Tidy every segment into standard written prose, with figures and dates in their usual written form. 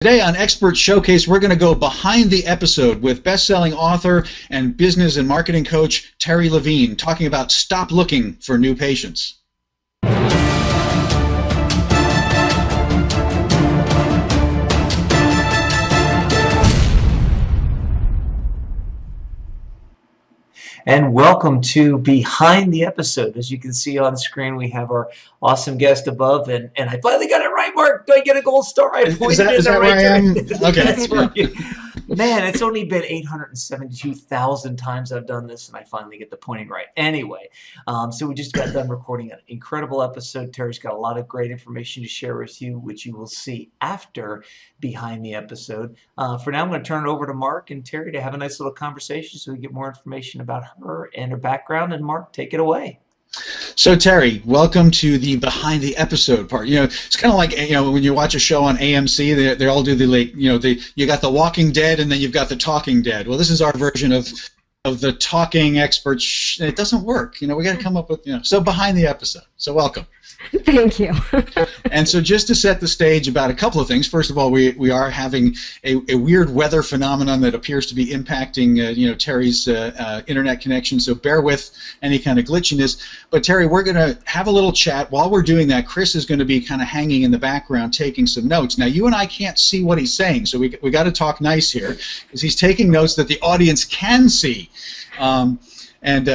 Today on Expert Showcase, we're going to go behind the episode with best-selling author and business and marketing coach Terri Levine, talking about stop looking for new patients. And welcome to Behind the Episode. As you can see on screen, we have our awesome guest above, and I finally got it right, Mark. Do I get a gold star? I pointed in the right direction. Okay. That's right. Man, it's only been 872,000 times I've done this, and I finally get the pointing right. Anyway, so we just got done recording an incredible episode. Terri's got a lot of great information to share with you, which you will see after Behind the Episode. For now, I'm going to turn it over to Mark and Terri to have a nice little conversation so we get more information about her and her background. And Mark, take it away. So Terri, welcome to the Behind the Episode part. It's kind of like when you watch a show on AMC, they all do you got the Walking Dead and then you've got the Talking Dead. Well, this is our version of the talking experts. It doesn't work. We got to come up with so Behind the Episode. So welcome. Thank you. And so just to set the stage about a couple of things, first of all, we are having a weird weather phenomenon that appears to be impacting Terri's internet connection, so bear with any kind of glitchiness. But Terri, we're going to have a little chat. While we're doing that, Chris is going to be kind of hanging in the background taking some notes. Now, you and I can't see what he's saying, so we got to talk nice here, because he's taking notes that the audience can see. And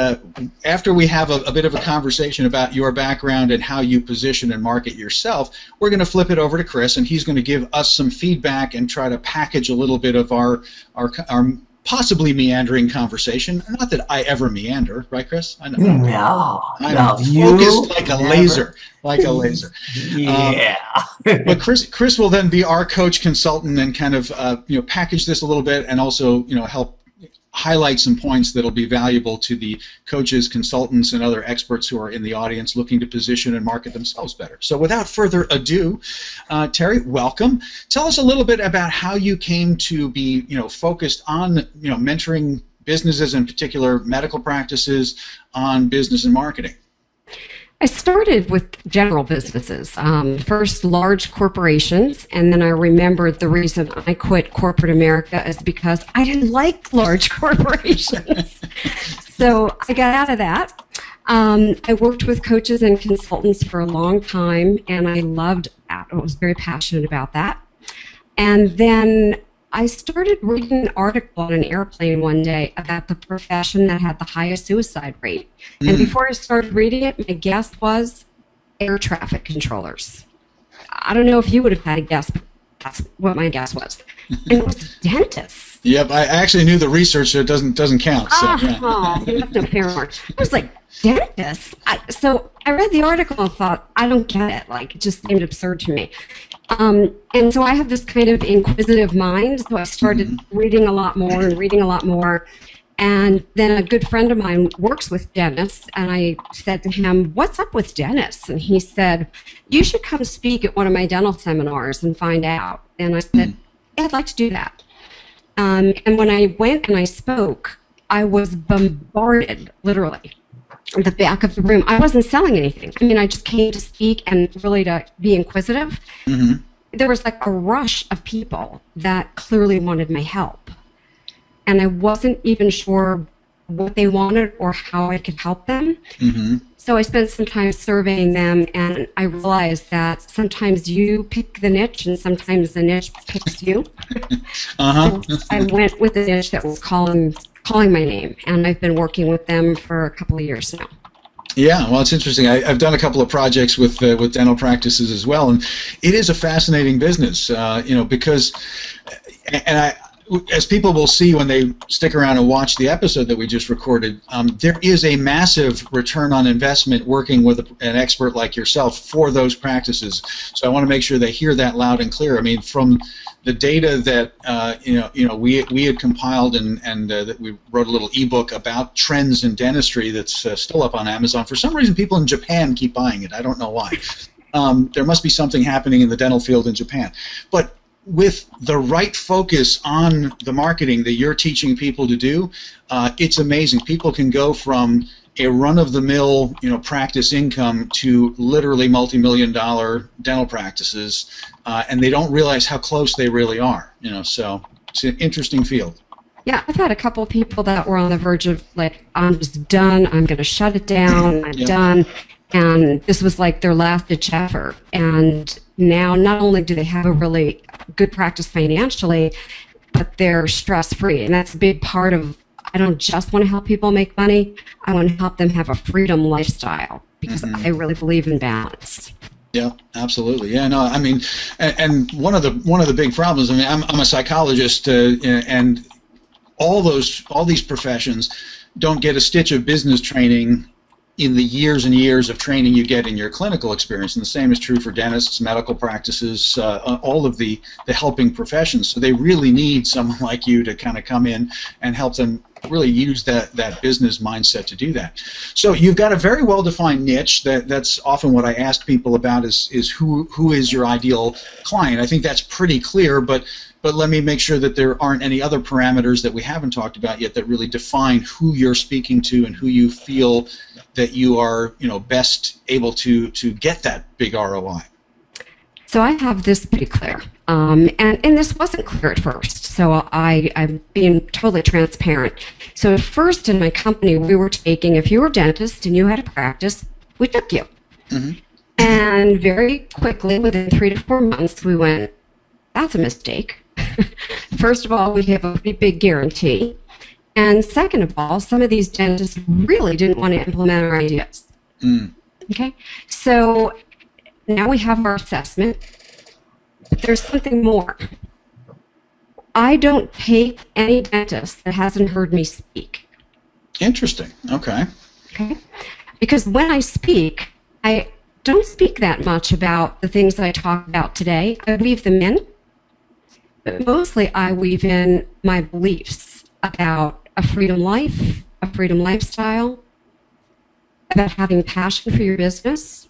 after we have a bit of a conversation about your background and how you position and market yourself, we're going to flip it over to Chris, and he's going to give us some feedback and try to package a little bit of our possibly meandering conversation. Not that I ever meander, right, Chris? I know. No, I'm focused like a laser, Yeah. But Chris will then be our coach consultant and kind of package this a little bit and also help highlight some points that'll be valuable to the coaches, consultants, and other experts who are in the audience looking to position and market themselves better. So without further ado, Terri, welcome. Tell us a little bit about how you came to be focused on mentoring businesses, in particular medical practices, on business and marketing. I started with general businesses, first large corporations, and then I remembered the reason I quit corporate America is because I didn't like large corporations. So I got out of that. I worked with coaches and consultants for a long time, and I loved that. I was very passionate about that. And then I started reading an article on an airplane one day about the profession that had the highest suicide rate. And before I started reading it, my guess was air traffic controllers. I don't know if you would have had a guess, but that's what my guess was. And it was dentists. Yep, I actually knew the research, so it doesn't count. So, you have no fair mark. I was like, dentists? So I read the article and thought, I don't get it. Like, it just seemed absurd to me. And so I have this kind of inquisitive mind, so I started reading a lot more. And then a good friend of mine works with dentists, and I said to him, what's up with dentists? And he said, you should come speak at one of my dental seminars and find out. And I said, yeah, I'd like to do that. And when I went and I spoke, I was bombarded, literally, at the back of the room. I wasn't selling anything. I mean, I just came to speak and really to be inquisitive. There was like a rush of people that clearly wanted my help. And I wasn't even sure what they wanted or how I could help them. So I spent some time surveying them, and I realized that sometimes you pick the niche and sometimes the niche picks you. So I went with the niche that was calling my name, and I've been working with them for a couple of years now. Yeah, well, it's interesting. I've done a couple of projects with dental practices as well, and it is a fascinating business, because, as people will see when they stick around and watch the episode that we just recorded, there is a massive return on investment working with an expert like yourself for those practices. So I want to make sure they hear that loud and clear. I mean, from the data that we had compiled and that we wrote a little ebook about trends in dentistry that's still up on Amazon. For some reason, people in Japan keep buying it. I don't know why. There must be something happening in the dental field in Japan. But with the right focus on the marketing that you're teaching people to do, it's amazing. People can go from a run-of-the-mill, practice income to literally multi-million-dollar dental practices, and they don't realize how close they really are. So it's an interesting field. Yeah, I've had a couple of people that were on the verge of like, I'm just done. I'm going to shut it down. I'm done. And this was like their last-ditch effort. And now not only do they have a really good practice financially, but they're stress-free. And that's a big part of, I don't just want to help people make money. I want to help them have a freedom lifestyle because I really believe in balance. Yeah, absolutely. Yeah, no, I mean, and one of the big problems. I mean, I'm a psychologist, and all these professions don't get a stitch of business training in the years and years of training you get in your clinical experience, and the same is true for dentists, medical practices, all of the helping professions. So they really need someone like you to kind of come in and help them really use that business mindset to do that. So you've got a very well-defined niche. That's often what I ask people about is who is your ideal client. I think that's pretty clear, but let me make sure that there aren't any other parameters that we haven't talked about yet that really define who you're speaking to and who you feel that you are, best able to get that big ROI. So I have this pretty clear, and this wasn't clear at first. So I'm being totally transparent. So at first in my company, we were taking, if you were a dentist and you had a practice, we took you. And very quickly, within 3 to 4 months, we went, that's a mistake. First of all, we have a pretty big guarantee. And second of all, some of these dentists really didn't want to implement our ideas. Okay? So now we have our assessment, but there's something more. I don't take any dentist that hasn't heard me speak. Interesting. Okay. Okay? Because when I speak, I don't speak that much about the things that I talk about today. I weave them in, but mostly I weave in my beliefs about a freedom life, a freedom lifestyle, about having passion for your business,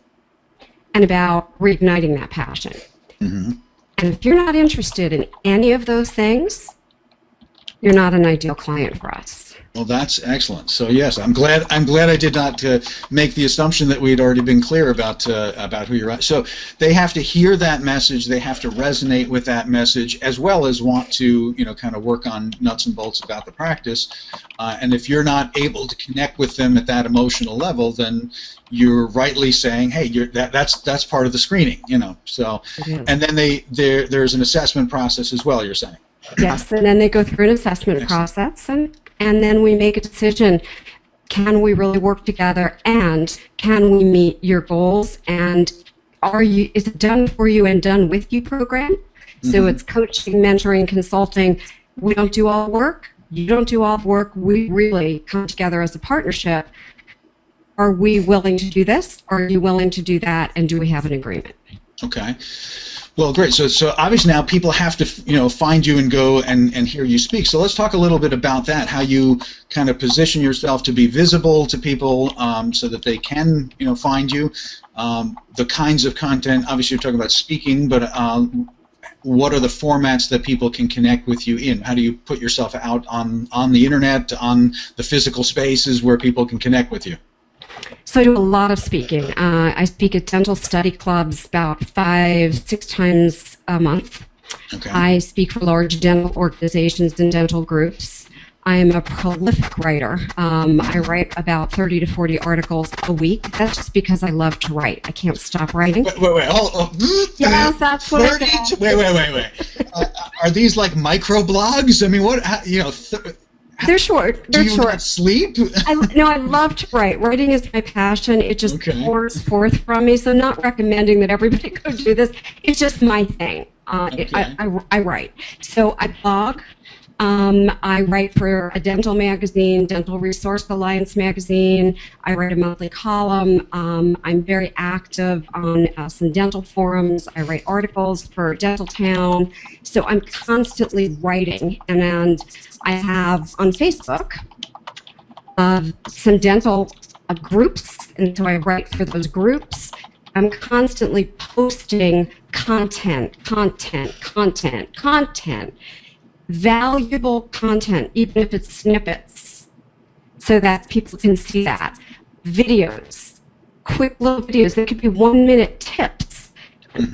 and about reigniting that passion. And if you're not interested in any of those things, you're not an ideal client for us. Well, that's excellent. So yes, I'm glad I did not make the assumption that we had already been clear about who you're at. So they have to hear that message, they have to resonate with that message, as well as want to kind of work on nuts and bolts about the practice. And if you're not able to connect with them at that emotional level, then you're rightly saying, hey, that's part of the screening, So, and then there's an assessment process as well. You're saying. Yes, and then they go through an assessment process, and then we make a decision. Can we really work together, and can we meet your goals, and is it done for you and done with you program? So it's coaching, mentoring, consulting. We don't do all the work. You don't do all the work. We really come together as a partnership. Are we willing to do this? Are you willing to do that? And do we have an agreement? Okay. Well, great. So obviously now people have to find you and go and hear you speak. So let's talk a little bit about that. How you kind of position yourself to be visible to people, so that they can find you. The kinds of content. Obviously, you're talking about speaking, but what are the formats that people can connect with you in? How do you put yourself out on the internet, on the physical spaces where people can connect with you? So I do a lot of speaking. I speak at dental study clubs about 5-6 times a month. Okay. I speak for large dental organizations and dental groups. I am a prolific writer. I write about 30 to 40 articles a week. That's just because I love to write. I can't stop writing. Wait. Yes, that's what I said. Wait. Are these like microblogs? I mean, what? They're short. They're do you short. not sleep? I love to write. Writing is my passion. It just pours forth from me. So I'm not recommending that everybody go do this. It's just my thing. I write. So I blog. I write for a dental magazine, Dental Resource Alliance magazine. I write a monthly column. I'm very active on some dental forums. I write articles for Dental Town. So I'm constantly writing. And I have on Facebook some dental groups, and so I write for those groups. I'm constantly posting content. Valuable content, even if it's snippets. so that people can see that. Videos, quick little videos. They could be 1-minute tips,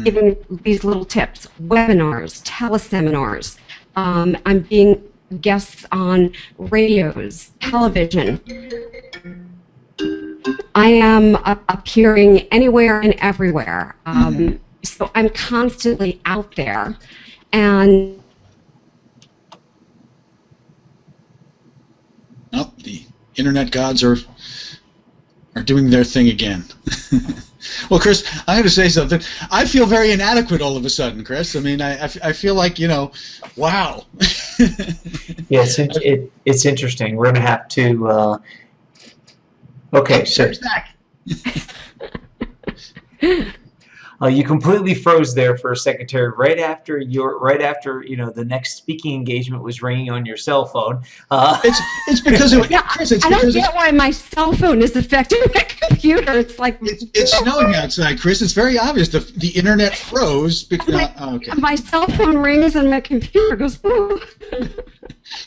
giving these little tips. Webinars, teleseminars. I'm being guests on radios, television. I am appearing anywhere and everywhere. So I'm constantly out there. And oh, the internet gods are doing their thing again. Well, Chris, I'm going to say something. I feel very inadequate all of a sudden, Chris. I mean, I feel like, wow. Yeah, it's interesting. We're going to have to. Okay, so. You completely froze there for a second, Terry. Right after the next speaking engagement was ringing on your cell phone. It's because of Chris. I don't get why my cell phone is affecting my computer. It's like it's snowing outside, Chris. It's very obvious. The internet froze. Okay. My cell phone rings and my computer goes. Ooh.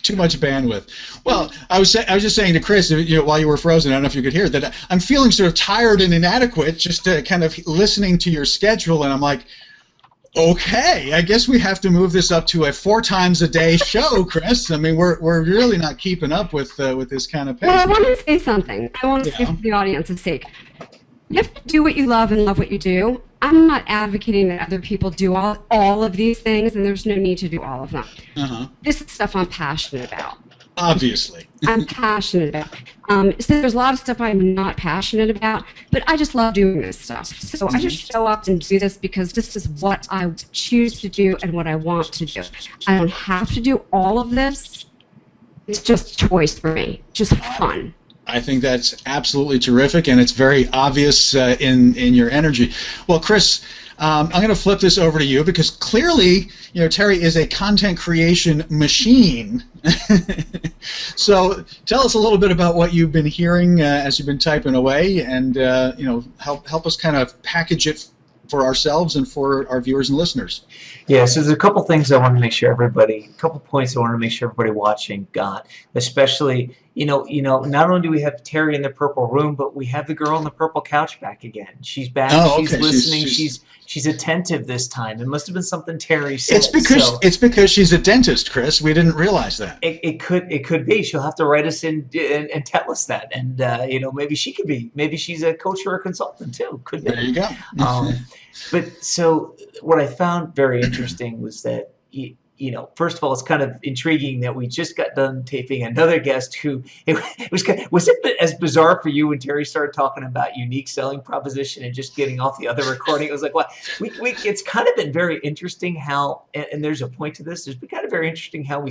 Too much bandwidth. Well, I was just saying to Chris, while you were frozen, I don't know if you could hear that I'm feeling sort of tired and inadequate, just kind of listening to your schedule, and I'm like, okay, I guess we have to move this up to a 4 times a day show, Chris. I mean, we're really not keeping up with this kind of pace. Well, I want to say something. I want to say for the audience's sake. You have to do what you love and love what you do. I'm not advocating that other people do all of these things, and there's no need to do all of them. This is stuff I'm passionate about. Obviously. I'm passionate about. So there's a lot of stuff I'm not passionate about, but I just love doing this stuff. So I just show up and do this because this is what I choose to do and what I want to do. I don't have to do all of this. It's just a choice for me. Just fun. I think that's absolutely terrific, and it's very obvious in your energy. Well, Chris, I'm going to flip this over to you because clearly, Terri is a content creation machine. So tell us a little bit about what you've been hearing as you've been typing away, and help us kind of package it for ourselves and for our viewers and listeners. Yeah, so there's a couple things I want to make sure a couple points I want to make sure everybody watching got, especially, not only do we have Terri in the purple room, but we have the girl on the purple couch back again. She's back. Oh, she's okay. listening. She's attentive this time. It must have been something Terri said. It's because she's a dentist, Chris. We didn't realize that. It could be. She'll have to write us in and tell us that. And maybe she could be. Maybe she's a coach or a consultant too. Could be. There you go. But so what I found very interesting was that first of all, it's kind of intriguing that we just got done taping another guest who was it as bizarre for you when Terri started talking about unique selling proposition and just getting off the other recording? It was like, well, it's kind of been very interesting how, and there's a point to this. It's been kind of very interesting how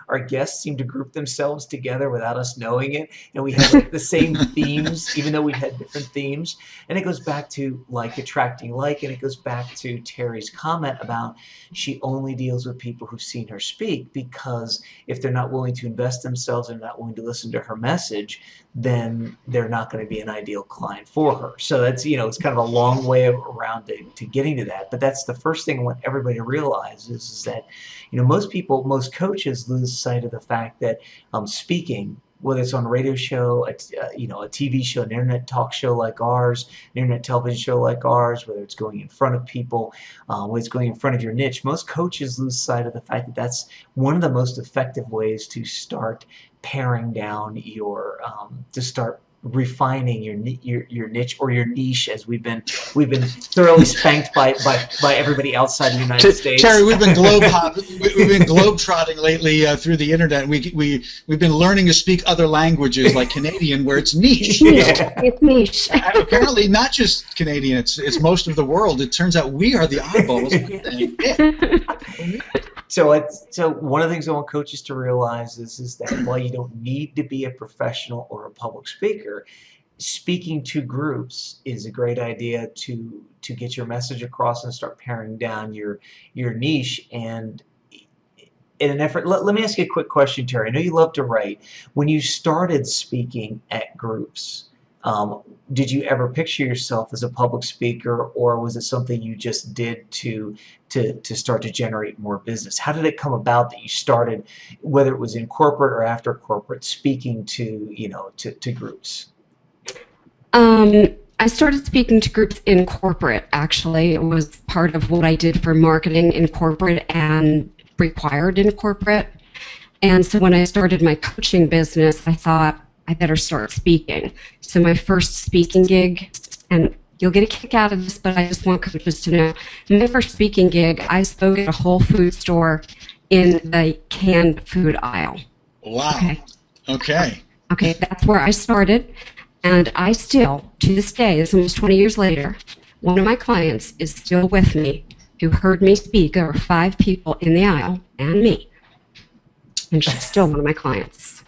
our guests seem to group themselves together without us knowing it, and we have the same themes, even though we had different themes. And it goes back to like attracting like, and it goes back to Terri's comment about she only deals with people who've seen her speak, because if they're not willing to invest themselves and not willing to listen to her message, then they're not going to be an ideal client for her. So that's, it's kind of a long way around to getting to that. But that's the first thing I want everybody to realize is that, most coaches lose sight of the fact that speaking, whether it's on a radio show, a TV show, an internet talk show like ours, an internet television show like ours, whether it's going in front of people, whether it's going in front of your niche, most coaches lose sight of the fact that that's one of the most effective ways to start paring down to start refining your niche or your niche, as we've been thoroughly spanked by everybody outside the United States. Terri, we've been globetrotting lately through the internet. We've been learning to speak other languages like Canadian, where it's niche. It's niche. Apparently, not just Canadian. It's most of the world. It turns out we are the oddballs. So one of the things I want coaches to realize is that while you don't need to be a professional or a public speaker, speaking to groups is a great idea to get your message across and start paring down your niche. And in an effort, let me ask you a quick question, Terri. I know you love to write. When you started speaking at groups, Did you ever picture yourself as a public speaker, or was it something you just did to start to generate more business? How did it come about that you started, whether it was in corporate or after corporate, speaking to to groups? I started speaking to groups in corporate, actually. It was part of what I did for marketing in corporate and required in corporate. And so when I started my coaching business, I thought I better start speaking. So my first speaking gig, and you'll get a kick out of this, but I just want coaches to know, my first speaking gig, I spoke at a Whole Food store in the canned food aisle. Wow. Okay. Okay, that's where I started. And I still, to this day, it's almost 20 years later, one of my clients is still with me who heard me speak. There were 5 people in the aisle and me. And she's still one of my clients.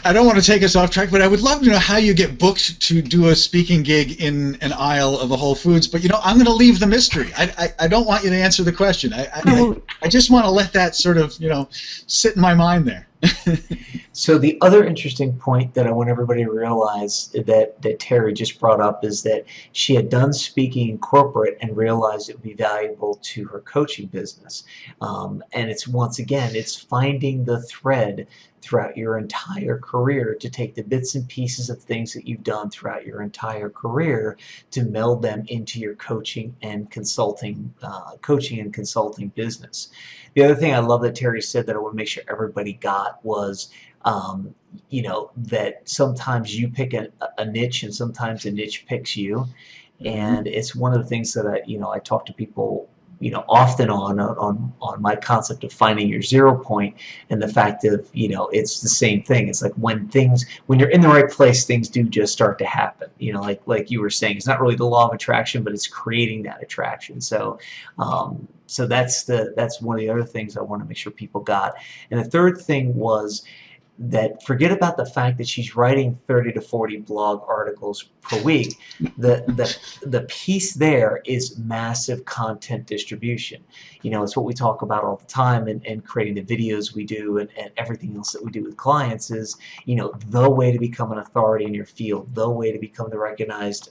I don't want to take us off track, but I would love to know how you get booked to do a speaking gig in an aisle of a Whole Foods. But I'm going to leave the mystery. I don't want you to answer the question. I just want to let that sort of sit in my mind there. So the other interesting point that I want everybody to realize that Terri just brought up is that she had done speaking in corporate and realized it would be valuable to her coaching business. And it's, once again, it's finding the thread throughout your entire career to take the bits and pieces of things that you've done throughout your entire career to meld them into your coaching and consulting business. The other thing I love that Terri said that I want to make sure everybody got was, that sometimes you pick a niche and sometimes a niche picks you. And it's one of the things that I talk to people often on my concept of finding your 0 point, and the fact of it's the same thing. It's like when you're in the right place, things do just start to happen. Like you were saying, it's not really the law of attraction, but it's creating that attraction. So that's one of the other things I want to make sure people got. And the third thing was that forget about the fact that she's writing 30 to 40 blog articles per week. The piece there is massive content distribution. It's what we talk about all the time, and creating the videos we do and everything else that we do with clients is, the way to become an authority in your field, the way to become the recognized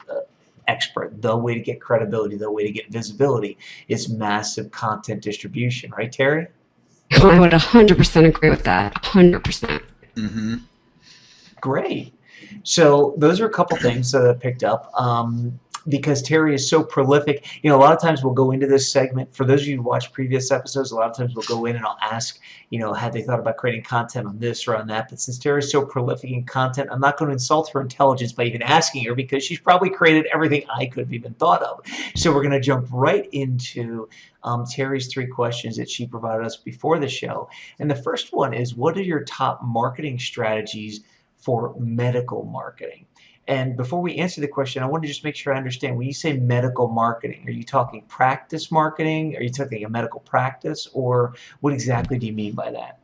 expert, the way to get credibility, the way to get visibility is massive content distribution. Right, Terri? I would 100% agree with that. 100%. Mm-hmm. Great. So those are a couple things that I picked up. Because Terri is so prolific, a lot of times we'll go into this segment. For those of you who watch previous episodes, a lot of times we'll go in and I'll ask, had they thought about creating content on this or on that? But since Terri is so prolific in content, I'm not going to insult her intelligence by even asking her, because she's probably created everything I could have even thought of. So we're going to jump right into Terri's 3 questions that she provided us before the show. And the first one is, what are your top marketing strategies for medical marketing? And before we answer the question, I want to just make sure I understand. When you say medical marketing, are you talking practice marketing? Are you talking a medical practice? Or what exactly do you mean by that?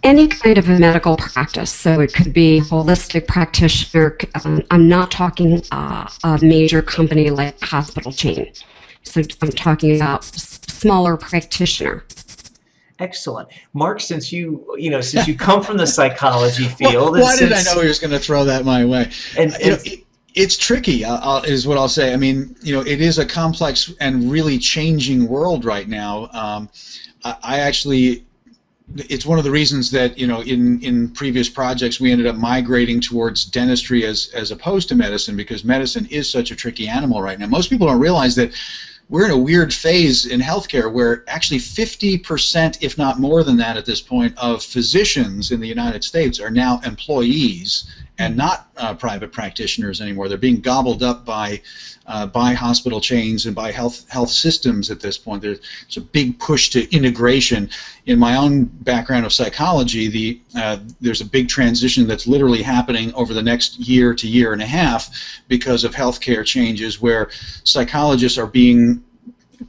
Any kind of a medical practice. So it could be holistic practitioner. I'm not talking a major company like a hospital chain. So I'm talking about smaller practitioner. Excellent, Mark. Since you come from the psychology field, why did I know he was going to throw that my way? And it's tricky, is what I'll say. I mean, it is a complex and really changing world right now. It's one of the reasons that in previous projects we ended up migrating towards dentistry as opposed to medicine, because medicine is such a tricky animal right now. Most people don't realize that we're in a weird phase in healthcare where actually 50%, if not more than that at this point, of physicians in the United States are now employees and not private practitioners anymore. They're being gobbled up by hospital chains and by health systems at this point. There's a big push to integration. In my own background of psychology, there's a big transition that's literally happening over the next year to year and a half because of healthcare changes, where psychologists are being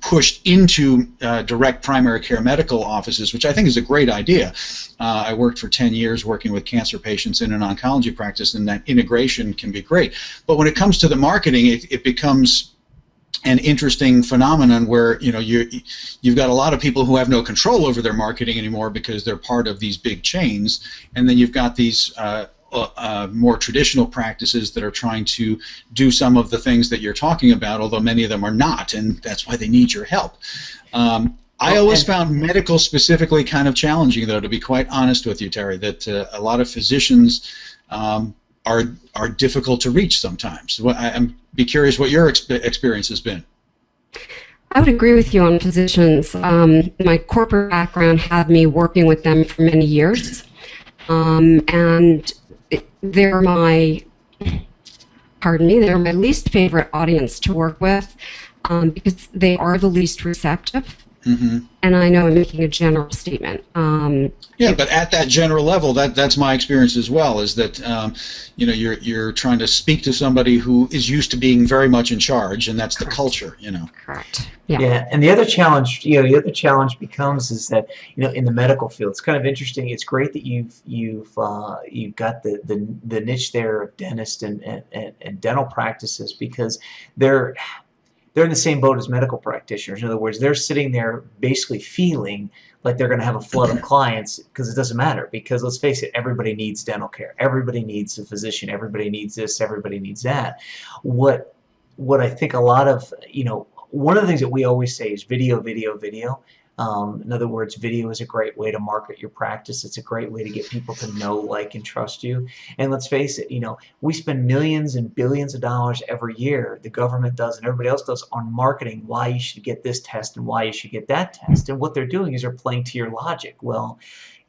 pushed into direct primary care medical offices, which I think is a great idea. I worked for 10 years working with cancer patients in an oncology practice, and that integration can be great. But when it comes to the marketing, it becomes an interesting phenomenon where you've got a lot of people who have no control over their marketing anymore because they're part of these big chains, and then you've got these more traditional practices that are trying to do some of the things that you're talking about, although many of them are not, and that's why they need your help. I always found medical specifically kind of challenging, though, to be quite honest with you, Terri, that a lot of physicians are difficult to reach sometimes. I'm be curious what your experience has been. I would agree with you on physicians. My corporate background had me working with them for many years, and they're my least favorite audience to work with because they are the least receptive. Mm-hmm. And I know I'm making a general statement. Yeah, but at that general level, that's my experience as well. Is that you're trying to speak to somebody who is used to being very much in charge, and that's the culture. Correct. Yeah, and the other challenge, becomes is that in the medical field, it's kind of interesting. It's great that you've got the niche there of dentists and dental practices, because they're in the same boat as medical practitioners. In other words, they're sitting there basically feeling like they're going to have a flood of clients, because it doesn't matter, because let's face it, everybody needs dental care. Everybody needs a physician. Everybody needs this. Everybody needs that. What I think a lot of, one of the things that we always say is video, video, video. In other words, video is a great way to market your practice. It's a great way to get people to know, like, and trust you. And let's face it, we spend millions and billions of dollars every year, the government does and everybody else does, on marketing why you should get this test and why you should get that test. And what they're doing is they're playing to your logic. Well,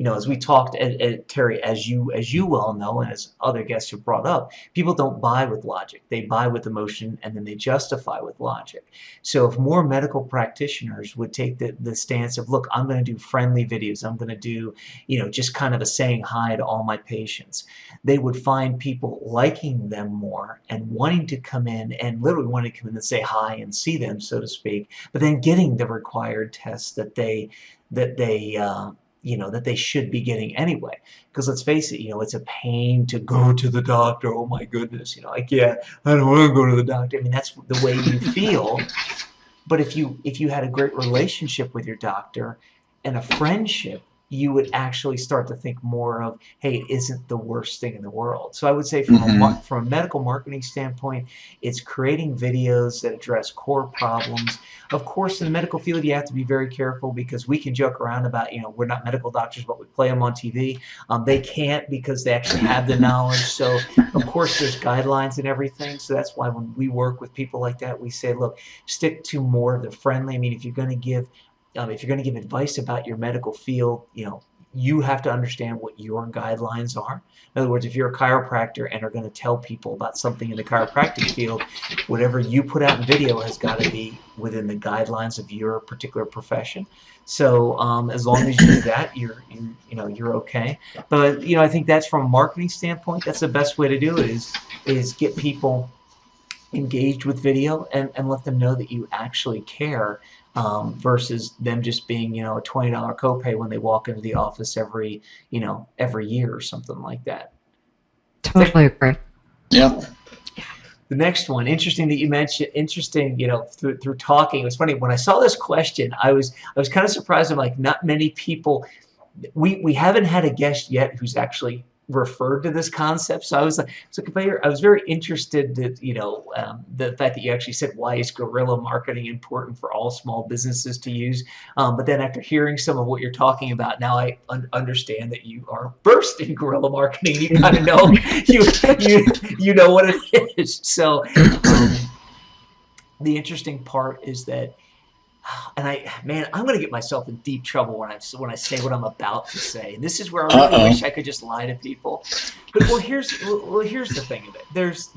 as we talked, Terri, as you well know, and as other guests have brought up, people don't buy with logic. They buy with emotion, and then they justify with logic. So if more medical practitioners would take the stance of, look, I'm going to do friendly videos, I'm going to do, just kind of a saying hi to all my patients, they would find people liking them more and wanting to come in, and literally wanting to come in and say hi and see them, so to speak, but then getting the required tests that they should be getting anyway. Because let's face it, it's a pain to go to the doctor. Oh my goodness, I don't want to go to the doctor. I mean, that's the way you feel. But if you had a great relationship with your doctor and a friendship, you would actually start to think more of, hey, it isn't the worst thing in the world. So I would say from a medical marketing standpoint, it's creating videos that address core problems. Of course, in the medical field, you have to be very careful, because we can joke around about, we're not medical doctors, but we play them on TV. They can't, because they actually have the knowledge. So, of course, there's guidelines and everything. So that's why when we work with people like that, we say, look, stick to more of the friendly. I mean, if you're going to give advice about your medical field, you have to understand what your guidelines are. In other words, if you're a chiropractor and are going to tell people about something in the chiropractic field, whatever you put out in video has got to be within the guidelines of your particular profession. So as long as you do that, you're okay. But I think that's, from a marketing standpoint, that's the best way to do it, is get people engaged with video and let them know that you actually care. Versus them just being, a $20 copay when they walk into the office every year or something like that. Totally agree. Yeah. The next one, interesting that you mentioned, through talking. It was funny when I saw this question. I was kind of surprised. I'm like, not many people. We haven't had a guest yet who's actually referred to this concept. So I was very interested that the fact that you actually said, why is guerrilla marketing important for all small businesses to use? But then after hearing some of what you're talking about, now I understand that you are versed in guerrilla marketing. You kind of know you know what it is. So the interesting part is that, and I'm going to get myself in deep trouble when I say what I'm about to say. And this is where I really wish I could just lie to people. But here's the thing of it. There's,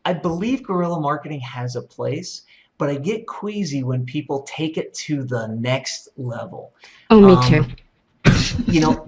I believe guerrilla marketing has a place, but I get queasy when people take it to the next level. Oh, me too.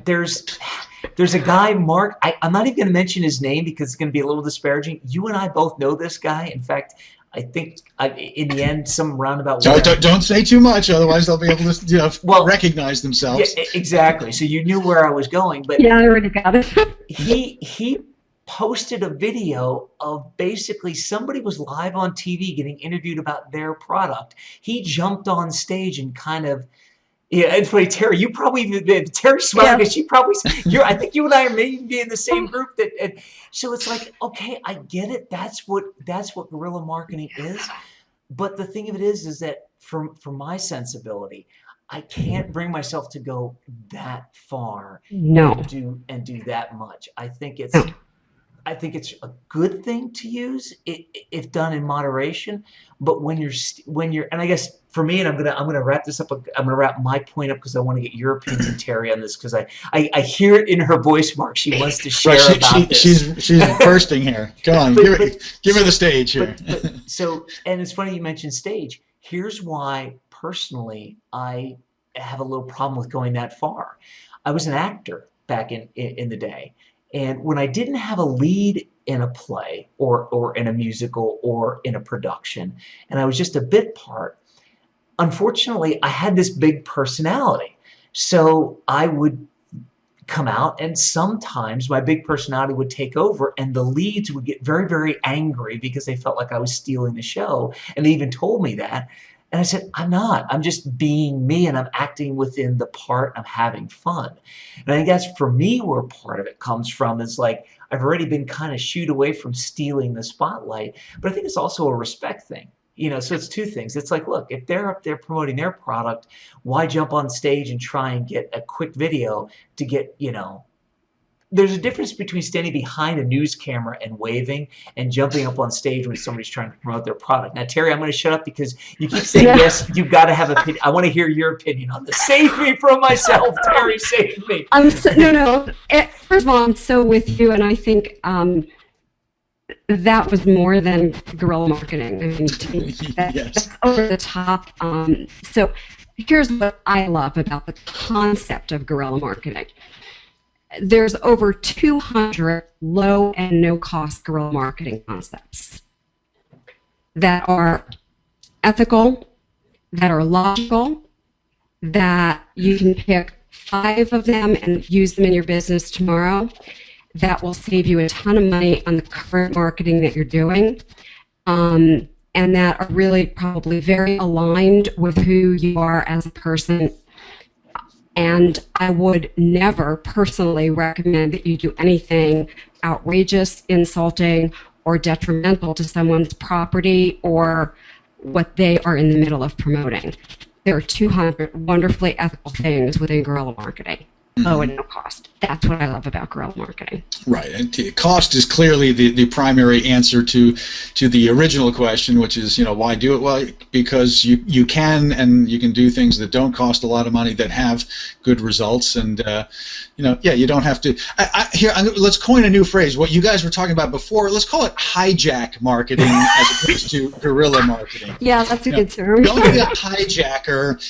There's a guy, Mark. I'm not even going to mention his name because it's going to be a little disparaging. You and I both know this guy. In fact, I think in the end, some roundabout way. Don't say too much, otherwise they'll be able to recognize themselves. Yeah, exactly. So you knew where I was going, but yeah, I already got it. he posted a video of basically somebody was live on TV getting interviewed about their product. He jumped on stage and kind of Yeah, it's funny, Terry. You probably Terry's smiling because she probably. I think you and I are maybe in the same group. So it's like, okay, I get it. That's what guerrilla marketing is. But the thing of it is that from my sensibility, I can't bring myself to go that far No. and do that much. No. I think it's a good thing to use if done in moderation. But when you're, and I guess for me, and I'm gonna wrap this up. I'm gonna wrap my point up because I want to get your opinion, Terry, on this, because I hear it in her voice, Mark. She wants to share about this. She's bursting here. Come on, give her the stage here. So, and it's funny you mentioned stage. Here's why personally I have a little problem with going that far. I was an actor back in the day. And when I didn't have a lead in a play or in a musical or in a production, and I was just a bit part, unfortunately, I had this big personality. So I would come out, and sometimes my big personality would take over, and the leads would get very, very angry because they felt like I was stealing the show. And they even told me that. And I said, I'm not. I'm just being me, and I'm acting within the part. I'm having fun. And I guess for me, where part of it comes from is like, I've already been kind of shooed away from stealing the spotlight. But I think it's also a respect thing. So it's two things. It's like, look, if they're up there promoting their product, why jump on stage and try and get a quick video to get, there's a difference between standing behind a news camera and waving and jumping up on stage when somebody's trying to promote their product. Now, Terry, I'm going to shut up because you keep saying yes. You've got to have an opinion. I want to hear your opinion on this. Save me from myself, Terry. Save me. No. First of all, I'm so with you, and I think that was more than guerrilla marketing. I mean, to me, that's over the top. So here's what I love about the concept of guerrilla marketing. There's over 200 low and no cost guerrilla marketing concepts that are ethical, that are logical, that you can pick 5 of them and use them in your business tomorrow, that will save you a ton of money on the current marketing that you're doing, and that are really probably very aligned with who you are as a person. And I would never personally recommend that you do anything outrageous, insulting, or detrimental to someone's property or what they are in the middle of promoting. There are 200 wonderfully ethical things within guerrilla marketing. Low and no cost. That's what I love about guerrilla marketing. Right, and cost is clearly the primary answer to the original question, which is, why do it? Well, because you can, and you can do things that don't cost a lot of money that have good results, and you don't have to. Let's coin a new phrase. What you guys were talking about before, let's call it hijack marketing as opposed to guerrilla marketing. Yeah, that's a good term. Don't be a hijacker.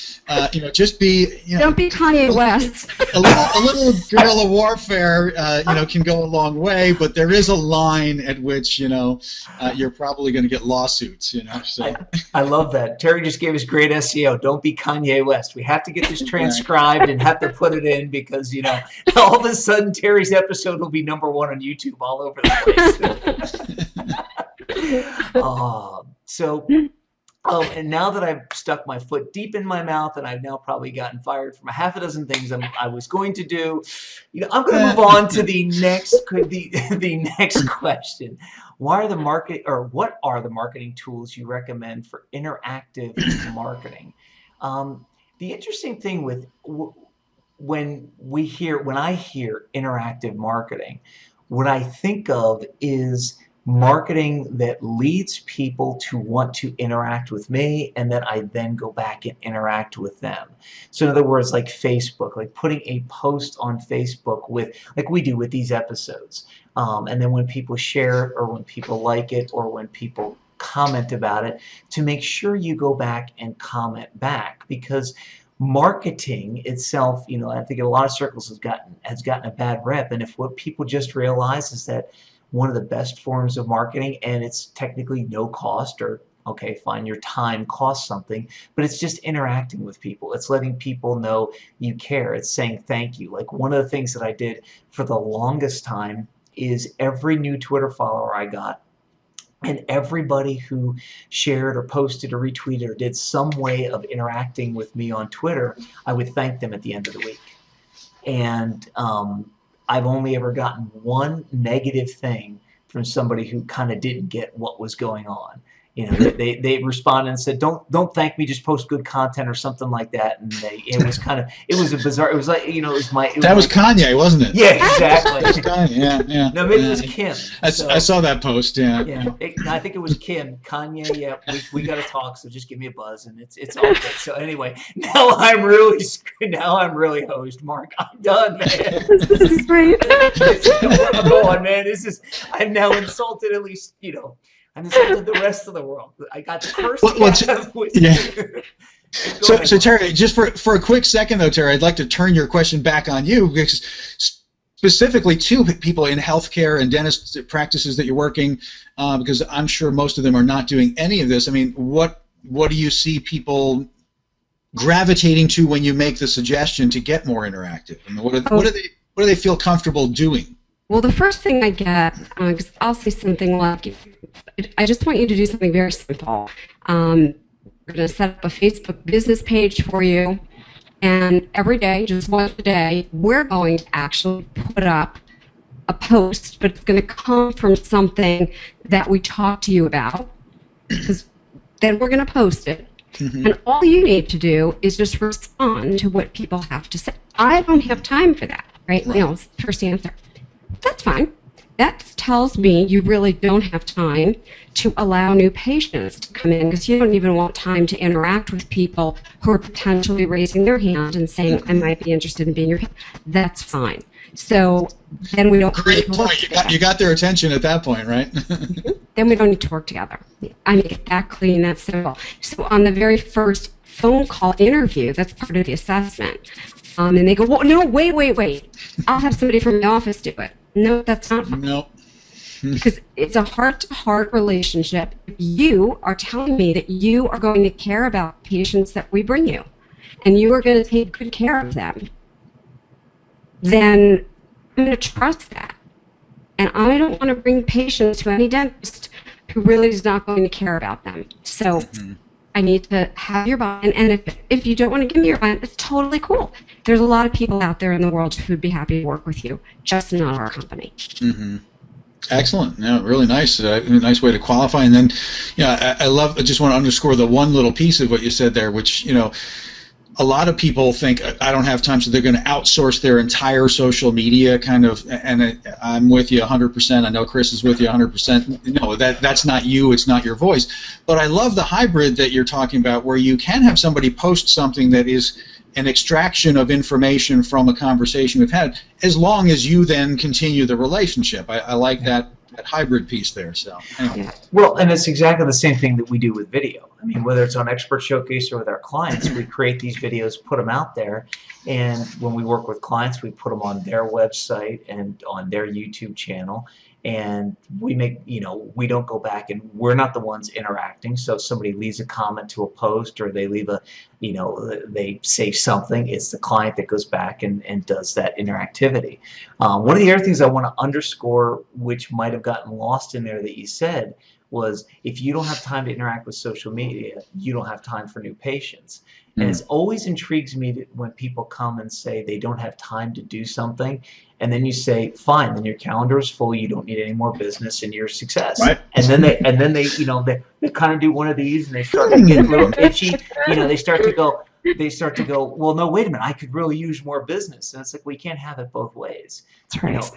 Just be. Don't be Kanye West. A little guerrilla warfare, can go a long way, but there is a line at which, you're probably going to get lawsuits, So. I love that. Terry just gave us great SEO. Don't be Kanye West. We have to get this transcribed and have to put it in because, all of a sudden Terry's episode will be #1 on YouTube all over the place. And now that I've stuck my foot deep in my mouth and I've now probably gotten fired from a half a dozen things I was going to do, I'm going to move on to the next question. What are the marketing tools you recommend for interactive marketing? The interesting thing with when I hear interactive marketing, what I think of is marketing that leads people to want to interact with me, and then I then go back and interact with them. So in other words, like Facebook, like putting a post on Facebook like we do with these episodes. And then when people share it, or when people like it, or when people comment about it, to make sure you go back and comment back, because marketing itself, I think in a lot of circles has gotten a bad rep. And if what people just realize is that one of the best forms of marketing, and it's technically no cost, or okay, fine, your time costs something, but it's just interacting with people. It's letting people know you care. It's saying thank you. Like one of the things that I did for the longest time is every new Twitter follower I got, And everybody who shared or posted or retweeted or did some way of interacting with me on Twitter, I would thank them at the end of the week. And I've only ever gotten one negative thing from somebody who kind of didn't get what was going on. You know, they responded and said, "Don't thank me, just post good content," or something like that. And it was a bizarre. It was like, you know, that was Kanye, wasn't it? Yeah, exactly. That was Kanye, yeah. No, maybe it was Kim. I saw that post. Yeah. Yeah, I think it was Kim. Kanye. Yeah, we got to talk. So just give me a buzz, and it's all good. So anyway, now I'm really hosed, Mark. I'm done, man. This is great. I'm going, man. I've now insulted at least, you know. I insulted the rest of the world. I got the first. So Terri, just for a quick second though, Terri, I'd like to turn your question back on you, because specifically to people in healthcare and dentist practices that you're working, because I'm sure most of them are not doing any of this. I mean, what do you see people gravitating to when you make the suggestion to get more interactive? I mean, what do they feel comfortable doing? Well, the first thing I get, because I'll say something like, I just want you to do something very simple. We're going to set up a Facebook business page for you, and every day, just once a day, we're going to actually put up a post, but it's going to come from something that we talk to you about, because then we're going to post it. Mm-hmm. And all you need to do is just respond to what people have to say. I don't have time for that, right? You know, it's the first answer. That's fine. That tells me you really don't have time to allow new patients to come in, because you don't even want time to interact with people who are potentially raising their hand and saying, I might be interested in being your patient. That's fine. So then we don't. Great point. You got their attention at that point, right? Then we don't need to work together. I make it that clean, that simple. So on the very first phone call interview, that's part of the assessment. And they go, well, no, wait. I'll have somebody from the office do it. No, that's not fine. No. Because it's a heart-to-heart relationship. You are telling me that you are going to care about patients that we bring you, and you are going to take good care of them. Then I'm going to trust that. And I don't want to bring patients to any dentist who really is not going to care about them. So I need to have your buy-in, and if you don't want to give me your buy-in, it's totally cool. There's a lot of people out there in the world who would be happy to work with you, just not our company. Mm-hmm. Excellent. Yeah, really nice. Nice way to qualify. And then, yeah, I just want to underscore the one little piece of what you said there, which, you know, a lot of people think I don't have time, so they're going to outsource their entire social media kind of. And I'm with you 100%. I know Chris is with you 100%. No, that's not you. It's not your voice. But I love the hybrid that you're talking about, where you can have somebody post something that is an extraction of information from a conversation we've had, as long as you then continue the relationship. I like that hybrid piece there. So anyway. Well, and it's exactly the same thing that we do with video. I mean, whether it's on Expert Showcase or with our clients, we create these videos, put them out there, and when we work with clients, we put them on their website and on their YouTube channel. And we make, you know, we don't go back, and we're not the ones interacting. So if somebody leaves a comment to a post, or they leave a, you know, they say something, it's the client that goes back and does that interactivity. One of the other things I want to underscore, which might have gotten lost in there that you said, was if you don't have time to interact with social media, you don't have time for new patients. And it always intrigues me that when people come and say they don't have time to do something, and then you say, fine, then your calendar is full, you don't need any more business, and you're a success. Right. And then they you know, they kind of do one of these, and they start to get a little itchy. You know, they start to go, well, no, wait a minute, I could really use more business. And it's like, we can't have it both ways. That's right. You know,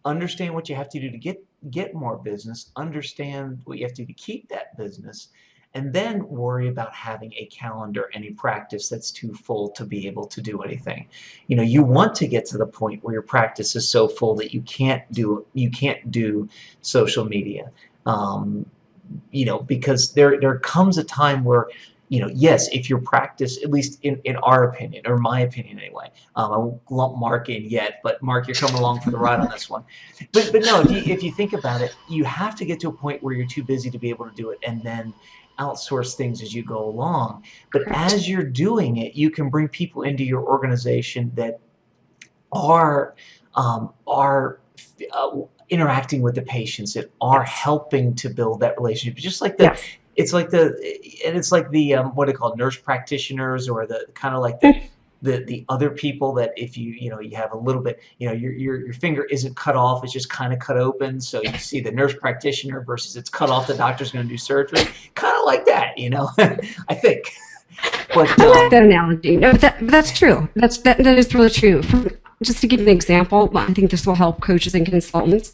understand what you have to do to get more business, understand what you have to do to keep that business, and then worry about having a calendar and a practice that's too full to be able to do anything. You know, you want to get to the point where your practice is so full that you can't do social media. You know, because there comes a time where, you know, yes, if your practice, at least in our opinion, or my opinion anyway, I won't lump Mark in yet, but Mark, you're coming along for the ride on this one. But no, if you think about it, you have to get to a point where you're too busy to be able to do it, and then outsource things as you go along. But as you're doing it, you can bring people into your organization that are interacting with the patients that are helping to build that relationship. Just like Yes. it's like the what are they called, nurse practitioners, or the kind of like the other people that if you have a little bit, your finger isn't cut off, it's just kind of cut open. So you see the nurse practitioner versus it's cut off, the doctor's going to do surgery. Kind of like that, I think. But I like that analogy. No, that's true. That is really true. Just to give an example, I think this will help coaches and consultants.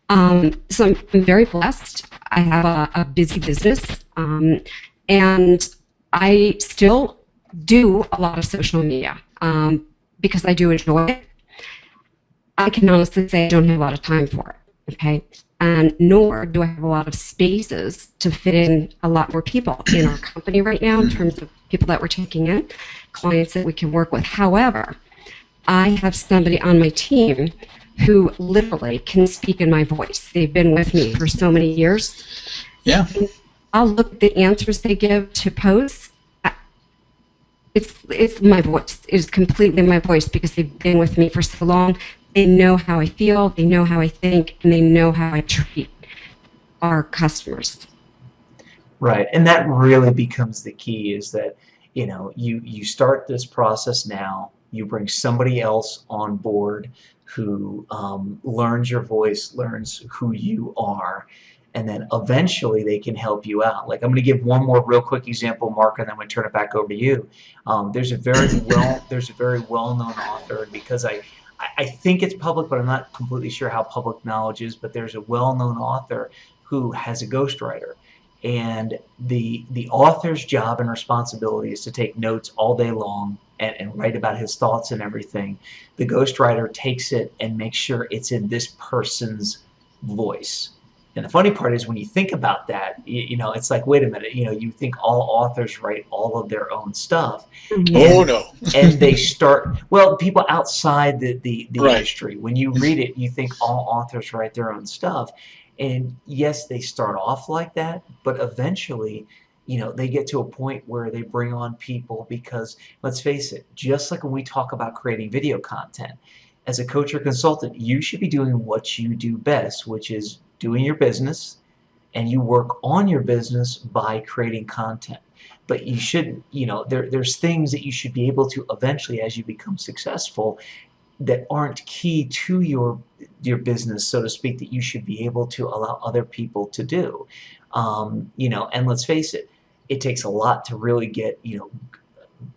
So I'm very blessed. I have a busy business, and I still do a lot of social media because I do enjoy it. I can honestly say I don't have a lot of time for it, okay? And nor do I have a lot of spaces to fit in a lot more people in our company right now in terms of people that we're taking in, clients that we can work with. However, I have somebody on my team who literally can speak in my voice. They've been with me for so many years. Yeah. I'll look at the answers they give to posts. It's my voice. It is completely my voice because they've been with me for so long. They know how I feel, they know how I think, and they know how I treat our customers. Right, and that really becomes the key, is that you start this process now. You bring somebody else on board who learns your voice, learns who you are, and then eventually they can help you out. Like, I'm going to give one more real quick example, Mark, and then I'm going to turn it back over to you. There's a very well-known author, and because I think it's public, but I'm not completely sure how public knowledge is, but there's a well-known author who has a ghostwriter. And the author's job and responsibility is to take notes all day long and write about his thoughts and everything. The ghostwriter takes it and makes sure it's in this person's voice. And the funny part is, when you think about that, it's like, wait a minute, you think all authors write all of their own stuff. Oh, no. And they start, well, people outside the Right. industry, when you read it, you think all authors write their own stuff. And yes, they start off like that, but eventually, they get to a point where they bring on people because, let's face it, just like when we talk about creating video content, as a coach or consultant, you should be doing what you do best, which is doing your business, and you work on your business by creating content. But you should, there's things that you should be able to eventually, as you become successful, that aren't key to your business, so to speak, that you should be able to allow other people to do. And let's face it, it takes a lot to really get,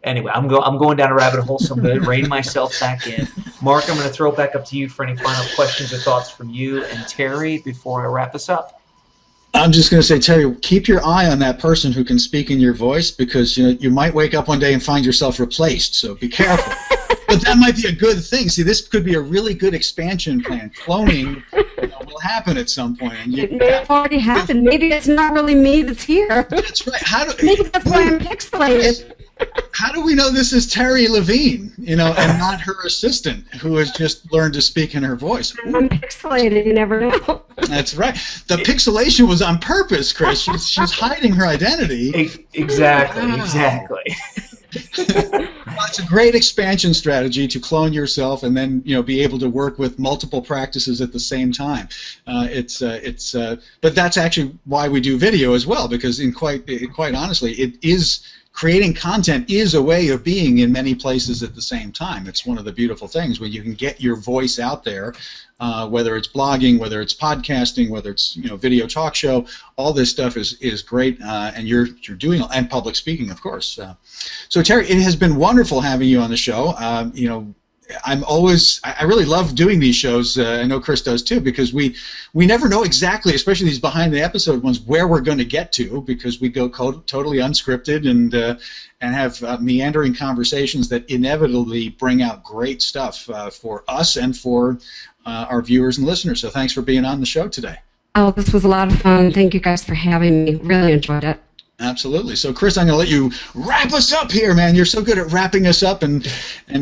Anyway, I'm going down a rabbit hole, so I'm going to rein myself back in. Mark, I'm going to throw it back up to you for any final questions or thoughts from you and Terri before I wrap us up. I'm just going to say, Terri, keep your eye on that person who can speak in your voice, because you might wake up one day and find yourself replaced, so be careful. But that might be a good thing. See, this could be a really good expansion plan. Cloning will happen at some point. And It may have already happened. Maybe it's not really me that's here. That's right. Maybe that's why I'm pixelated. How do we know this is Terri Levine, and not her assistant who has just learned to speak in her voice? I'm pixelated. You never know. That's right. The pixelation was on purpose, Chris. She's hiding her identity. Exactly. Wow. Exactly. Well, it's a great expansion strategy to clone yourself and then be able to work with multiple practices at the same time. But that's actually why we do video as well, because quite honestly, creating content is a way of being in many places at the same time. It's one of the beautiful things when you can get your voice out there, whether it's blogging, whether it's podcasting, whether it's video talk show. All this stuff is great, and you're doing, and public speaking, of course. So Terri, it has been wonderful having you on the show. I really love doing these shows. I know Chris does too, because we never know exactly, especially these behind the episode ones, where we're going to get to, because we go totally unscripted and have meandering conversations that inevitably bring out great stuff for us and for our viewers and listeners. So thanks for being on the show today. Oh, this was a lot of fun. Thank you guys for having me. Really enjoyed it. Absolutely. So, Chris, I'm going to let you wrap us up here, man. You're so good at wrapping us up and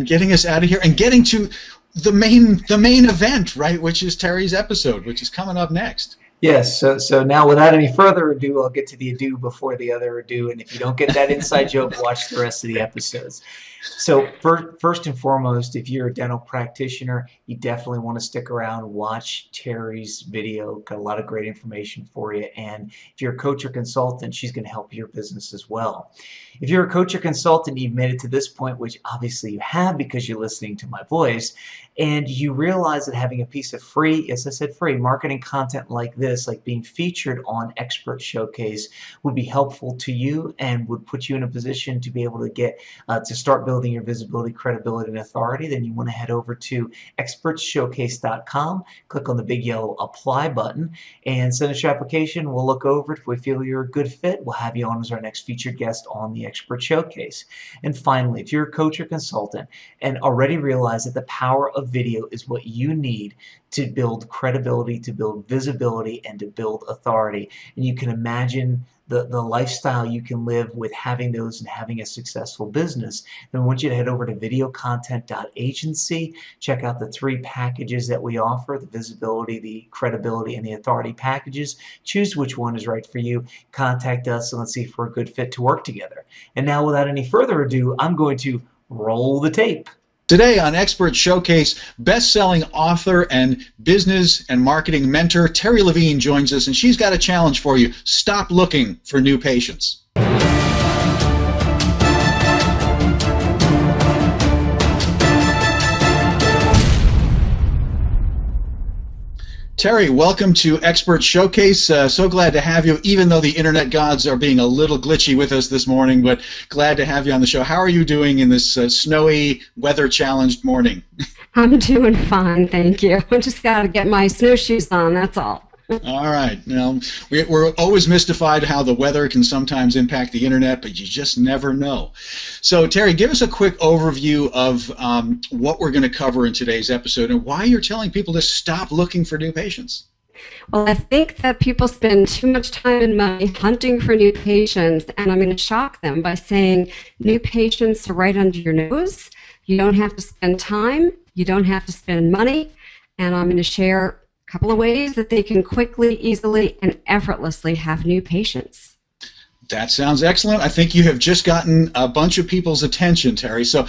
getting us out of here and getting to the main event, right, which is Terri's episode, which is coming up next. Yes. So now, without any further ado, I'll get to the ado before the other ado. And if you don't get that inside joke, watch the rest of the episodes. So first and foremost, if you're a dental practitioner, you definitely want to stick around, watch Terri's video. Got a lot of great information for you. And if you're a coach or consultant, she's going to help your business as well. If you're a coach or consultant, you've made it to this point, which obviously you have because you're listening to my voice, and you realize that having a piece of free, yes, I said free, marketing content like this, like being featured on Expert Showcase, would be helpful to you and would put you in a position to be able to get to start building your visibility, credibility, and authority, then you want to head over to expertshowcase.com, click on the big yellow apply button, and send us your application. We'll look over it. If we feel you're a good fit, we'll have you on as our next featured guest on the Expert Showcase. And finally, if you're a coach or consultant and already realize that the power of video is what you need to build credibility, to build visibility, and to build authority, and you can imagine the lifestyle you can live with having those and having a successful business, then I want you to head over to VideoContent.Agency, check out the 3 packages that we offer, the visibility, the credibility, and the authority packages. Choose which one is right for you. Contact us and let's see if we're a good fit to work together. And now without any further ado, I'm going to roll the tape. Today on Expert Showcase, best-selling author and business and marketing mentor Terri Levine joins us, and she's got a challenge for you. Stop looking for new patients. Terri, welcome to Expert Showcase. So glad to have you, even though the internet gods are being a little glitchy with us this morning, but glad to have you on the show. How are you doing in this snowy, weather-challenged morning? I'm doing fine, thank you. I just got to get my snowshoes on, that's all. All right. Now, we're always mystified how the weather can sometimes impact the internet, but you just never know. So, Terri, give us a quick overview of what we're going to cover in today's episode and why you're telling people to stop looking for new patients. Well, I think that people spend too much time and money hunting for new patients, and I'm going to shock them by saying new patients are right under your nose. You don't have to spend time. You don't have to spend money. And I'm going to share couple of ways that they can quickly, easily, and effortlessly have new patients. That sounds excellent. I think you have just gotten a bunch of people's attention, Terri. So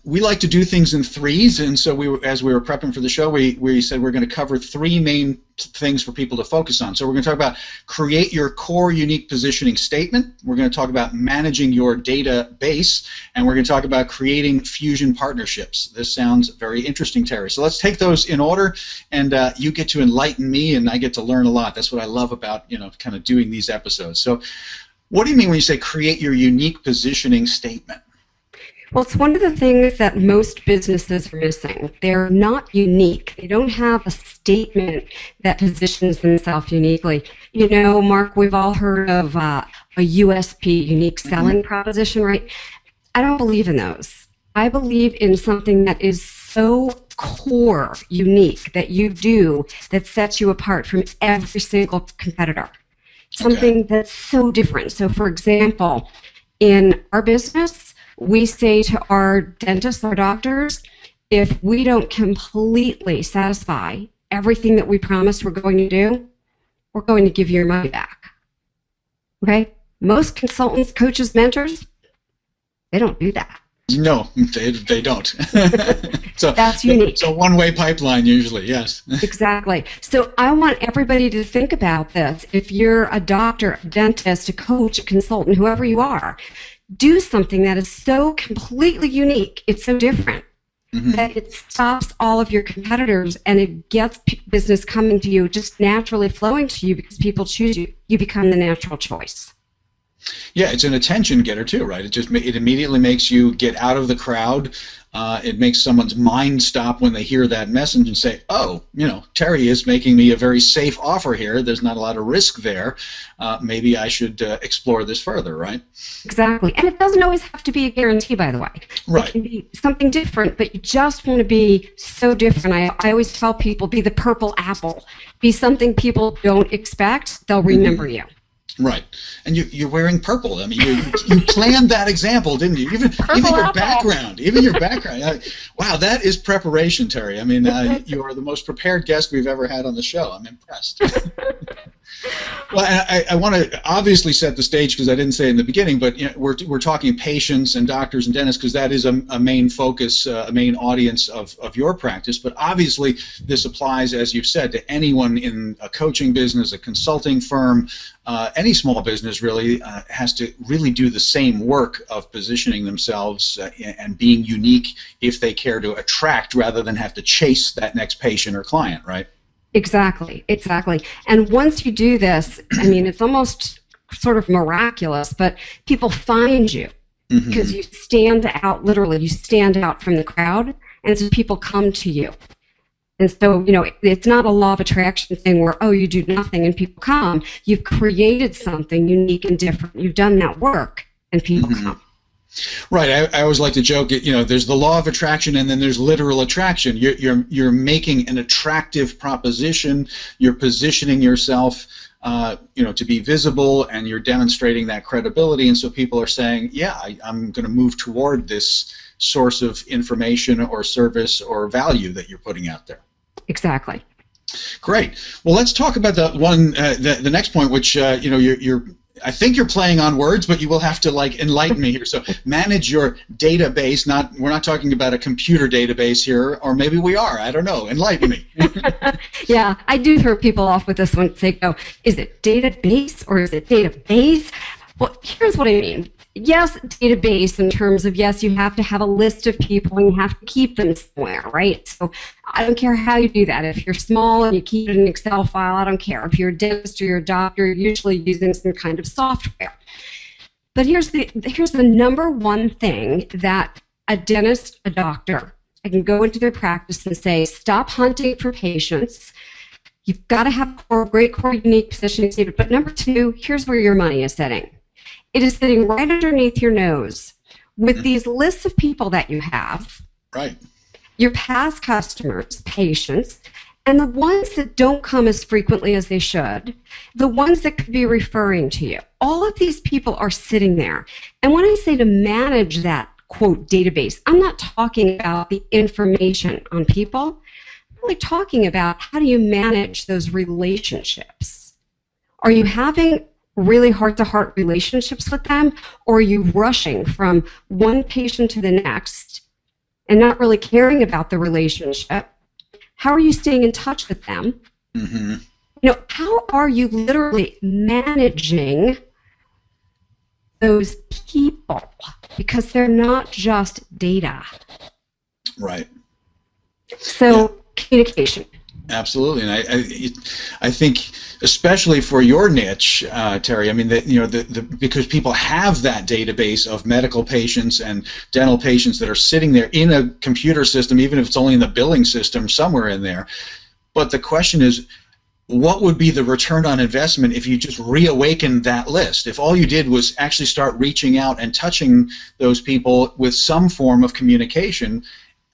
we like to do things in threes, and so as we were prepping for the show, we said we're going to cover 3 main things for people to focus on. So we're going to talk about create your core unique positioning statement. We're going to talk about managing your database, and we're going to talk about creating fusion partnerships. This sounds very interesting, Terri. So let's take those in order, and you get to enlighten me, and I get to learn a lot. That's what I love about kind of doing these episodes. So what do you mean when you say create your unique positioning statement? Well, it's one of the things that most businesses are missing. They're not unique. They don't have a statement that positions themselves uniquely. You know, Mark, we've all heard of a USP, unique selling proposition, right? I don't believe in those. I believe in something that is so core, unique, that you do, that sets you apart from every single competitor. Something that's so different. So, for example, in our business, we say to our dentists, our doctors, if we don't completely satisfy everything that we promised we're going to do, we're going to give you your money back. Okay? Most consultants, coaches, mentors, they don't do that. No, they don't. So that's unique. It's a one-way pipeline usually, yes. Exactly. So I want everybody to think about this. If you're a doctor, a dentist, a coach, a consultant, whoever you are, do something that is so completely unique, it's so different, that it stops all of your competitors and it gets business coming to you, just naturally flowing to you because people choose you. You become the natural choice. Yeah, it's an attention getter too, right? It immediately makes you get out of the crowd. It makes someone's mind stop when they hear that message and say, oh, Terri is making me a very safe offer here. There's not a lot of risk there. Maybe I should explore this further, right? Exactly. And it doesn't always have to be a guarantee, by the way. Right. It can be something different, but you just want to be so different. I always tell people, be the purple apple. Be something people don't expect. They'll remember you. Right, and you're wearing purple. I mean, you planned that example, didn't you? Even your background. Wow, that is preparation, Terri. I mean, you are the most prepared guest we've ever had on the show. I'm impressed. Well, I want to obviously set the stage because I didn't say it in the beginning, but we're talking patients and doctors and dentists because that is a main focus, a main audience of your practice. But obviously, this applies, as you've said, to anyone in a coaching business, a consulting firm, any small business really has to really do the same work of positioning themselves and being unique if they care to attract rather than have to chase that next patient or client, right? Exactly, exactly. And once you do this, I mean, it's almost sort of miraculous, but people find you because you stand out, literally, you stand out from the crowd, and so people come to you. And so, you know, it's not a law of attraction thing where, oh, you do nothing and people come. You've created something unique and different. You've done that work, and people come. Right. I always like to joke. You know, there's the law of attraction, and then there's literal attraction. You're making an attractive proposition. You're positioning yourself, you know, to be visible, and you're demonstrating that credibility. And so people are saying, yeah, I'm going to move toward this source of information or service or value that you're putting out there. Exactly. Great. Well, let's talk about the next point, which you know, I think you're playing on words, but you will have to like enlighten me here. So manage your database. We're not talking about a computer database here, or maybe we are. I don't know. Enlighten me. Yeah, I do throw people off with this one. They go, is it database or is it database? Well, here's what I mean. Yes, database in terms of, yes, you have to have a list of people and you have to keep them somewhere, right? So I don't care how you do that. If you're small and you keep it in an Excel file, I don't care. If you're a dentist or you're a doctor, you're usually using some kind of software. But here's the number one thing that a dentist, a doctor, I can go into their practice and say, stop hunting for patients. You've got to have a great core unique positioning statement. But number two, here's where your money is sitting. It is sitting right underneath your nose with these lists of people that you have, right? Your past customers, patients, and the ones that don't come as frequently as they should, the ones that could be referring to you. All of these people are sitting there. And when I say to manage that, quote, database, I'm not talking about the information on people. I'm really talking about how do you manage those relationships. Are you having really heart-to-heart relationships with them, or are you rushing from one patient to the next and not really caring about the relationship? How are you staying in touch with them? You know, how are you literally managing those people? Because they're not just data. Right. So, communication. Absolutely, and I think especially for your niche, Terri. I mean, you know, because people have that database of medical patients and dental patients that are sitting there in a computer system, even if it's only in the billing system somewhere in there. But the question is, what would be the return on investment if you just reawakened that list? If all you did was actually start reaching out and touching those people with some form of communication.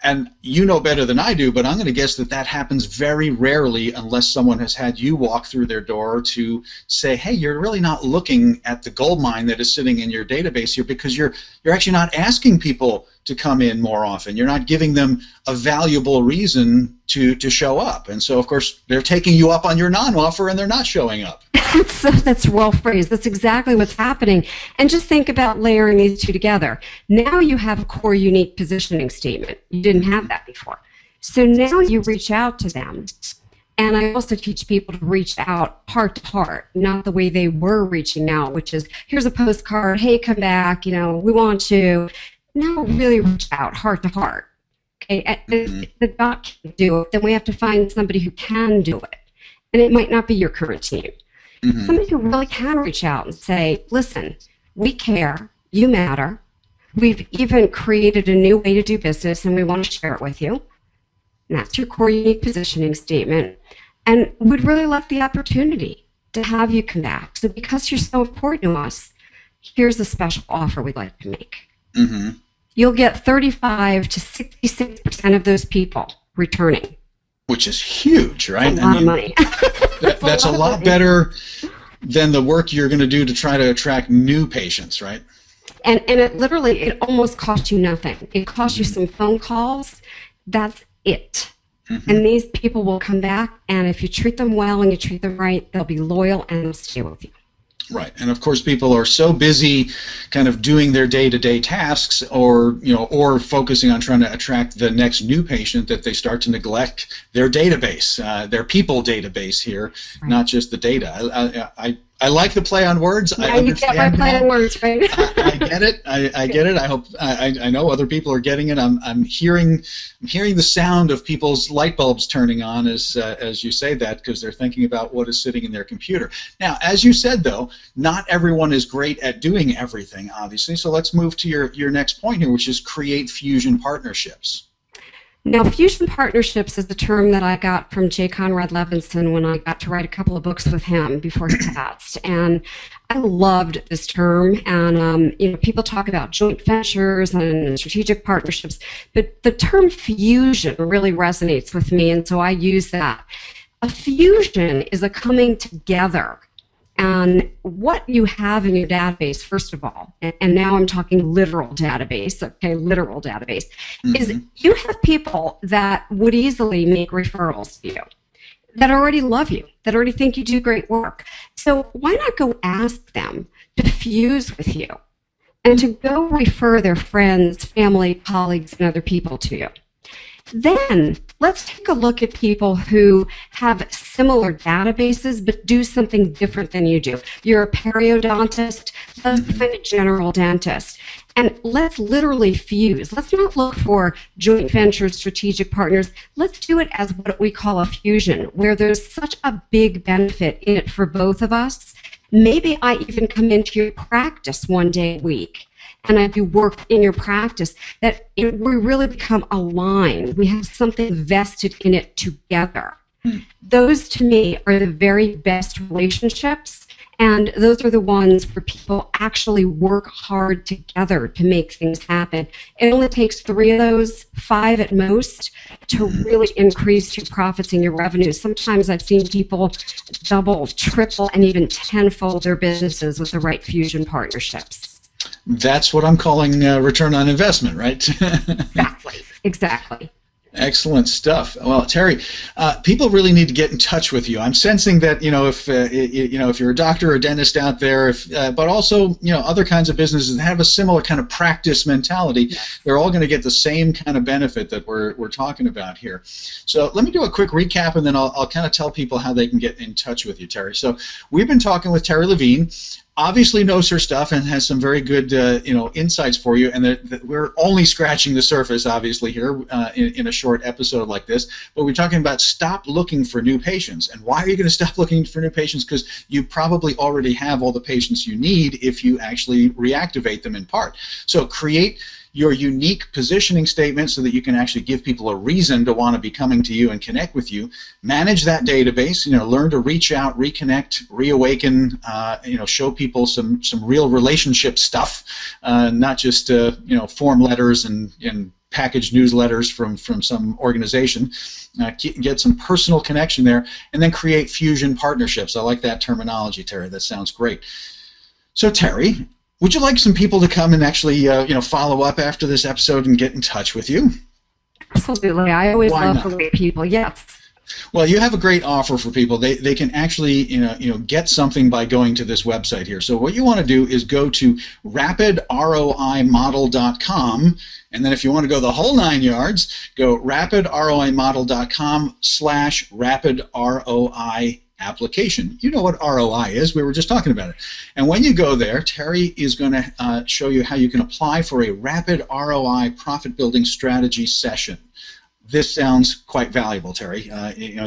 And you know better than I do, but I'm going to guess that happens very rarely unless someone has had you walk through their door to say, hey, you're really not looking at the gold mine that is sitting in your database here, because you're actually not asking people to come in more often. You're not giving them a valuable reason to show up. And so, of course, they're taking you up on your non-offer and they're not showing up. That's well phrased. That's exactly what's happening. And just think about layering these two together. Now you have a core unique positioning statement. You didn't have that before. So now you reach out to them. And I also teach people to reach out heart to heart, not the way they were reaching out, which is, here's a postcard, hey, come back, you know, we want you. Now really reach out heart to heart. Okay, if the doc can't do it, then we have to find somebody who can do it. And it might not be your current team. Somebody who really can reach out and say, listen, we care, you matter, we've even created a new way to do business and we want to share it with you. And that's your core unique positioning statement. And we'd really love the opportunity to have you come back. So because you're so important to us, here's a special offer we'd like to make. You'll get 35 to 66% of those people returning. Which is huge, right? That's a lot of money. That's a lot better than the work you're going to do to try to attract new patients, right? And it literally, it almost costs you nothing. It costs you some phone calls. That's it. And these people will come back, and if you treat them well and you treat them right, they'll be loyal and they'll stay with you. Right, and of course people are so busy kind of doing their day-to-day tasks or focusing on trying to attract the next new patient that they start to neglect their database, their people database here, Right. not just the data. I like the play on words. Yeah, I you get my understand play that. on words, right? I get it. I get it. I hope I know other people are getting it. I'm hearing the sound of people's light bulbs turning on as you say that, because they're thinking about what is sitting in their computer. Now, as you said though, not everyone is great at doing everything, obviously. So let's move to your next point here, which is create fusion partnerships. Now, fusion partnerships is a term that I got from J. Conrad Levinson when I got to write a couple of books with him before he passed, and I loved this term. And people talk about joint ventures and strategic partnerships, but the term fusion really resonates with me, and so I use that. A fusion is a coming together. And what you have in your database, first of all, and now I'm talking literal database, okay, literal database, is you have people that would easily make referrals to you, that already love you, that already think you do great work. So why not go ask them to fuse with you and to go refer their friends, family, colleagues, and other people to you? Then let's take a look at people who have similar databases but do something different than you do. You're a periodontist, let's find a general dentist. And let's literally fuse. Let's not look for joint ventures, strategic partners. Let's do it as what we call a fusion, where there's such a big benefit in it for both of us. Maybe I even come into your practice one day a week, and I do work in your practice, that we really become aligned. We have something vested in it together. Those, to me, are the very best relationships, and those are the ones where people actually work hard together to make things happen. It only takes 3 of those, 5 at most, to really increase your profits and your revenues. Sometimes I've seen people double, triple, and even tenfold their businesses with the right fusion partnerships. That's what I'm calling return on investment, right? Exactly. Excellent stuff. Well, Terri, people really need to get in touch with you. I'm sensing that if you're a doctor or a dentist out there, but also other kinds of businesses that have a similar kind of practice mentality, they're all going to get the same kind of benefit that we're talking about here. So let me do a quick recap, and then I'll kind of tell people how they can get in touch with you, Terri. So we've been talking with Terri Levine. Obviously knows her stuff and has some very good insights for you, and that we're only scratching the surface, obviously, here in a short episode like this. But we're talking about stop looking for new patients. And why are you going to stop looking for new patients? Because you probably already have all the patients you need if you actually reactivate them in part. So create your unique positioning statement so that you can actually give people a reason to want to be coming to you and connect with you. Manage that database, learn to reach out, reconnect, reawaken, show people some real relationship stuff, not just form letters and packaged newsletters from some organization. Get some personal connection there, and then create fusion partnerships. I like that terminology, Terri. That sounds great. So, Terri, would you like some people to come and actually, follow up after this episode and get in touch with you? Absolutely. I always love to meet people. Yes. Well, you have a great offer for people. They can actually, get something by going to this website here. So what you want to do is go to rapidroimodel.com, and then if you want to go the whole 9 yards, go rapidroimodel.com/rapidroi application. You know what ROI is. We were just talking about it. And when you go there, Terri is going to show you how you can apply for a rapid ROI profit building strategy session. This sounds quite valuable, Terri.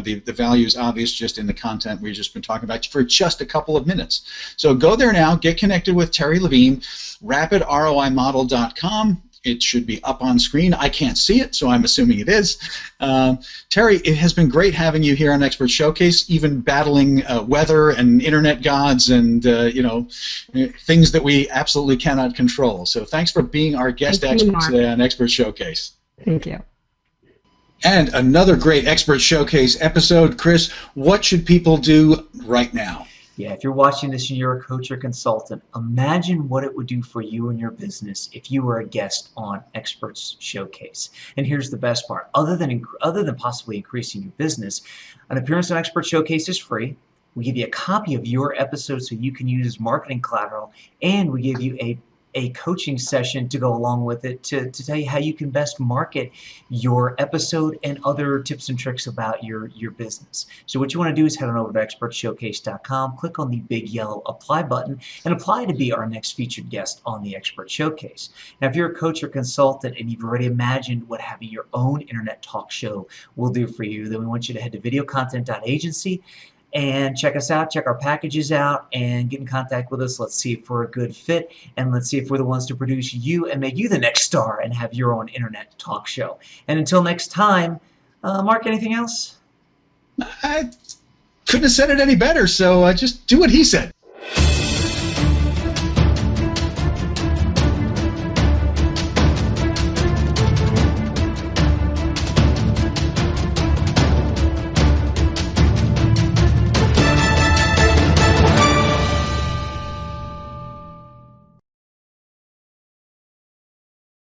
The value is obvious just in the content we've just been talking about for just a couple of minutes. So go there now, get connected with Terri Levine, rapidroimodel.com. It should be up on screen. I can't see it, so I'm assuming it is. Terri, it has been great having you here on Expert Showcase, even battling weather and internet gods and things that we absolutely cannot control. So thanks for being our guest expert today on Expert Showcase. Thank you. And another great Expert Showcase episode. Chris, what should people do right now? Yeah, if you're watching this and you're a coach or consultant, imagine what it would do for you and your business if you were a guest on Experts Showcase. And here's the best part. Other than possibly increasing your business, an appearance on Experts Showcase is free. We give you a copy of your episode so you can use as marketing collateral, and we give you a coaching session to go along with it to tell you how you can best market your episode and other tips and tricks about your business. So what you want to do is head on over to expertshowcase.com, click on the big yellow apply button, and apply to be our next featured guest on the Expert Showcase. Now, if you're a coach or consultant and you've already imagined what having your own internet talk show will do for you, then we want you to head to VideoContent.Agency and check us out, check our packages out, and get in contact with us. Let's see if we're a good fit, and let's see if we're the ones to produce you and make you the next star and have your own internet talk show. And until next time, Mark, anything else? I couldn't have said it any better, so just do what he said.